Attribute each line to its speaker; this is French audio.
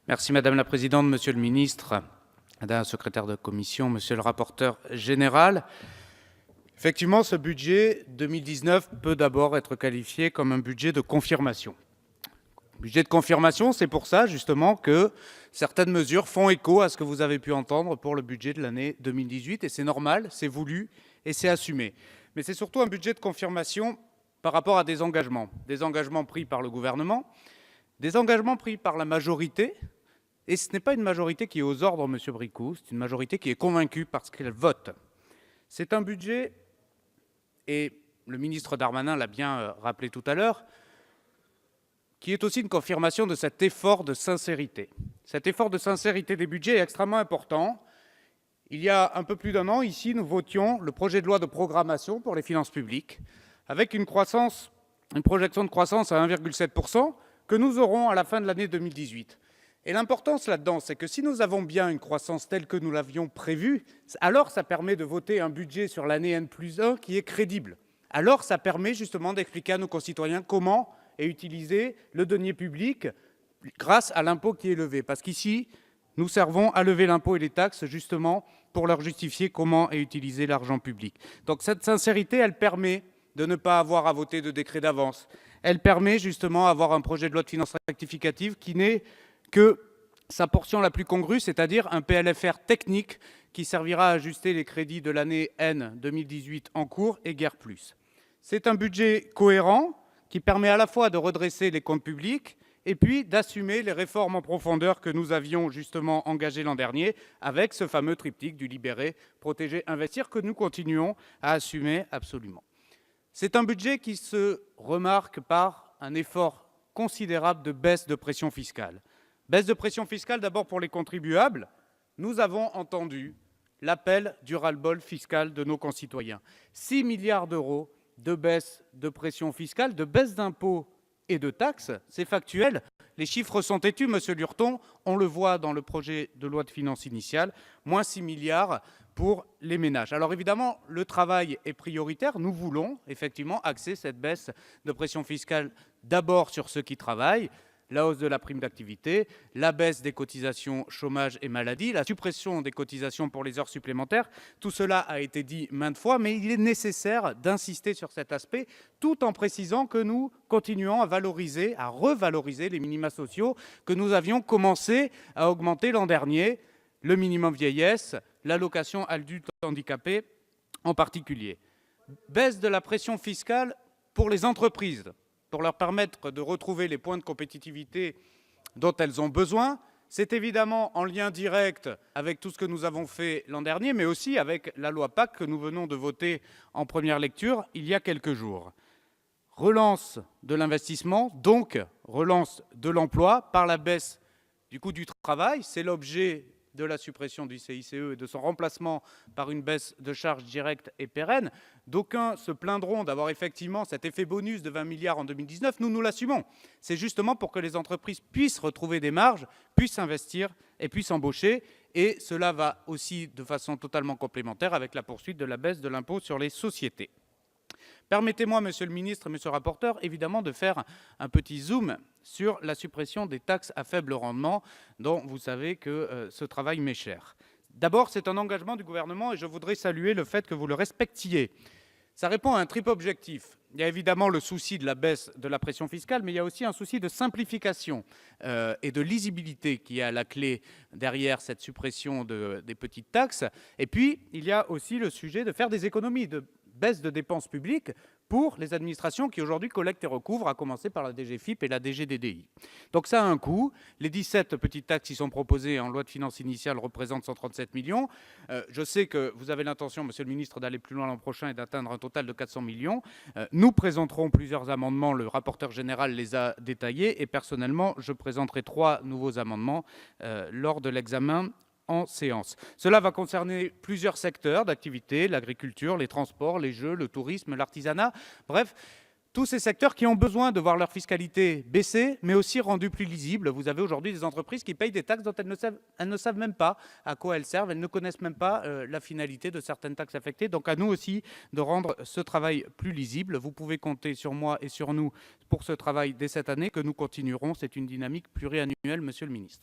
Speaker 1: Merci Madame la Présidente, Monsieur le Ministre, Madame la Secrétaire de Commission, Monsieur le Rapporteur Général. Effectivement, ce budget 2019 peut d'abord être qualifié comme un budget de confirmation. Budget de confirmation, c'est pour ça justement que certaines mesures font écho à ce que vous avez pu entendre pour le budget de l'année 2018, et c'est normal, c'est voulu et c'est assumé. Mais c'est surtout un budget de confirmation par rapport à des engagements pris par le gouvernement, des engagements pris par la majorité. Et ce n'est pas une majorité qui est aux ordres, Monsieur Bricout, c'est une majorité qui est convaincue parce qu'elle vote. C'est un budget, et le ministre Darmanin l'a bien rappelé tout à l'heure, qui est aussi une confirmation de cet effort de sincérité. Cet effort de sincérité des budgets est extrêmement important. Il y a un peu plus d'un an, ici, nous votions le projet de loi de programmation pour les finances publiques, avec une projection de croissance à 1,7% que nous aurons à la fin de l'année 2018. Et l'importance là-dedans, c'est que si nous avons bien une croissance telle que nous l'avions prévue, alors ça permet de voter un budget sur l'année N+1 qui est crédible. Alors ça permet justement d'expliquer à nos concitoyens comment est utilisé le denier public grâce à l'impôt qui est levé. Parce qu'ici, nous servons à lever l'impôt et les taxes justement pour leur justifier comment est utilisé l'argent public. Donc cette sincérité, elle permet de ne pas avoir à voter de décret d'avance. Elle permet justement d'avoir un projet de loi de finances rectificative qui n'est que sa portion la plus congrue, c'est-à-dire un PLFR technique qui servira à ajuster les crédits de l'année N 2018 en cours et guère plus. C'est un budget cohérent qui permet à la fois de redresser les comptes publics et puis d'assumer les réformes en profondeur que nous avions justement engagées l'an dernier avec ce fameux triptyque du libérer, protéger, investir que nous continuons à assumer absolument. C'est un budget qui se remarque par un effort considérable de baisse de pression fiscale. Baisse de pression fiscale d'abord pour les contribuables. Nous avons entendu l'appel du ras-le-bol fiscal de nos concitoyens. 6 milliards d'euros de baisse de pression fiscale, de baisse d'impôts et de taxes, c'est factuel. Les chiffres sont têtus, Monsieur Lurton, on le voit dans le projet de loi de finances initiale, moins 6 milliards pour les ménages. Alors évidemment, le travail est prioritaire. Nous voulons effectivement axer cette baisse de pression fiscale d'abord sur ceux qui travaillent, la hausse de la prime d'activité, la baisse des cotisations chômage et maladie, la suppression des cotisations pour les heures supplémentaires. Tout cela a été dit maintes fois, mais il est nécessaire d'insister sur cet aspect, tout en précisant que nous continuons à valoriser, à revaloriser les minima sociaux que nous avions commencé à augmenter l'an dernier, le minimum vieillesse, l'allocation adulte handicapé en particulier. Baisse de la pression fiscale pour les entreprises, pour leur permettre de retrouver les points de compétitivité dont elles ont besoin. C'est évidemment en lien direct avec tout ce que nous avons fait l'an dernier, mais aussi avec la loi PAC que nous venons de voter en première lecture il y a quelques jours. Relance de l'investissement, donc relance de l'emploi par la baisse du coût du travail. C'est l'objet de la suppression du CICE et de son remplacement par une baisse de charges directes et pérennes. D'aucuns se plaindront d'avoir effectivement cet effet bonus de 20 milliards en 2019. Nous l'assumons. C'est justement pour que les entreprises puissent retrouver des marges, puissent investir et puissent embaucher. Et cela va aussi de façon totalement complémentaire avec la poursuite de la baisse de l'impôt sur les sociétés. Permettez-moi, Monsieur le Ministre et Monsieur le Rapporteur, évidemment de faire un petit zoom sur la suppression des taxes à faible rendement, dont vous savez que ce travail m'est cher. D'abord, c'est un engagement du gouvernement et je voudrais saluer le fait que vous le respectiez. Ça répond à un triple objectif. Il y a évidemment le souci de la baisse de la pression fiscale, mais il y a aussi un souci de simplification et de lisibilité qui est à la clé derrière cette suppression des petites taxes. Et puis, il y a aussi le sujet de faire des économies, de baisse de dépenses publiques pour les administrations qui aujourd'hui collectent et recouvrent, à commencer par la DGFiP et la DGDDI. Donc ça a un coût. Les 17 petites taxes qui sont proposées en loi de finances initiale représentent 137 millions. Je sais que vous avez l'intention, Monsieur le Ministre, d'aller plus loin l'an prochain et d'atteindre un total de 400 millions. Nous présenterons plusieurs amendements, le rapporteur général les a détaillés et personnellement, je présenterai 3 nouveaux amendements lors de l'examen en séance. Cela va concerner plusieurs secteurs d'activité, l'agriculture, les transports, les jeux, le tourisme, l'artisanat, bref, tous ces secteurs qui ont besoin de voir leur fiscalité baisser, mais aussi rendue plus lisible. Vous avez aujourd'hui des entreprises qui payent des taxes dont elles ne savent même pas à quoi elles servent, elles ne connaissent même pas la finalité de certaines taxes affectées. Donc à nous aussi de rendre ce travail plus lisible. Vous pouvez compter sur moi et sur nous pour ce travail dès cette année que nous continuerons. C'est une dynamique pluriannuelle, Monsieur le Ministre.